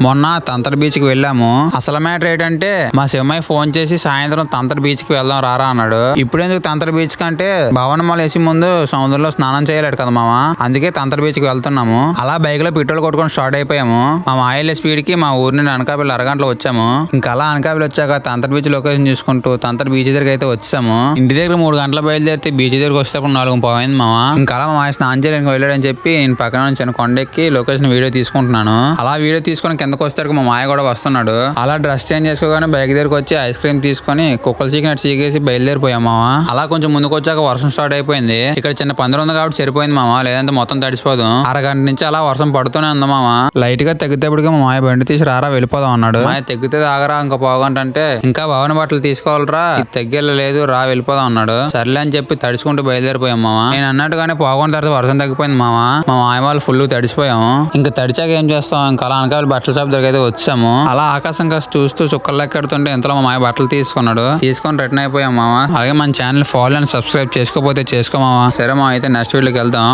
మొన్న తంతర బీచ్ కి వెళ్ళాము. అసలు మ్యాటర్ ఏంటంటే మా శివమయ్య ఫోన్ చేసి సాయంత్రం తంతర బీచ్ కి వెళ్దాం రారా అన్నాడు. ఇప్పుడెందుకు తంతర బీచ్ కంటే భవనమాల వేసి ముందు సముద్రంలో స్నానం చేయలేడు కదా మామ, అందుకే తంతర బీచ్ కి వెళ్తున్నాము. అలా బైక్ లో పెట్రోల్ కొట్టుకొని స్టార్ట్ అయిపోయాము. మా మాయల స్పీడ్ కి మా ఊరి నుండి అనకాపల్లి అరగంటలో వచ్చాము. ఇంకా అలా అనకాపల్లి వచ్చాక తంతర బీచ్ లొకేషన్ చూసుకుంటూ తంతర బీచ్ దగ్గరికి అయితే వచ్చాము. ఇంటి దగ్గర 3 గంటల బయలుదేరితే బీచ్ దగ్గరకు వచ్చేటప్పుడు 4 పోయింది మామ. ఇంకా అలా మా మాయ స్నానం చేయడానికి వెళ్ళాడని చెప్పి నేను పక్కన నుంచి కొండెక్కి లొకేషన్ వీడియో తీసుకుంటున్నాను. అలా వీడియో తీసుకొని కిందకు వచ్చేసరికి మా మాయ కూడా వస్తున్నాడు. అలా డ్రెస్ చేంజ్ చేసుకోగానే బైక్ దగ్గరకు వచ్చి ఐస్ క్రీమ్ తీసుకొని కుక్కలు చీకినట్టు చీకేసి బయలుదేరిపోయాం మామ. అలా కొంచెం ముందుకు వచ్చాక వర్షం స్టార్ట్ అయిపోయింది. ఇక్కడ చిన్న పందిరి ఉంది కాబట్టి సరిపోయింది మామ, లేదంటే మొత్తం తడిసిపోదు. అరగంట నుంచి అలా వర్షం పడుతూనే ఉంది మామ. లైట్ గా తగ్గితేప్పటికి మా మాయ బండి తీసి రారా వెళ్ళిపోదాం అన్నాడు. మాయ తగ్గితే ఆగరా ఇంకా పోగంట అంటే ఇంకా భవన బట్టలు తీసుకోవాలరా, తగ్గలేదు రా వెళ్ళిపోదాం అన్నాడు. సర్లే అని చెప్పి తడుచుకుంటూ బయలుదేరిపోయాం మామ. నేను అన్నట్టుగానే పోగొన్న తర్వాత వర్షం తగ్గిపోయింది మామ. మా మాయ వాళ్ళు ఫుల్ తడిసిపోయాము. ఇంకా తడిచాక ఏం చేస్తాం, ఇంకా అలా అనకాపల్లి బట్టల షాప్ దగ్గర అయితే వచ్చాము. అలా ఆకాశం కాస్త చూస్తూ చుక్కలు లెక్కెడుతుంటే ఇంతలో మా మాయ బట్టలు తీసుకున్నాడు. తీసుకొని రిటర్న్ అయిపోయాం మామ. అలాగే మన ఛానల్ ఫాలో అండ్ సబ్స్క్రైబ్ చేసుకోకపోతే చేసుకో మామ. సరే మామ, అయితే నెక్స్ట్ వీడియోకి వెళ్దాం.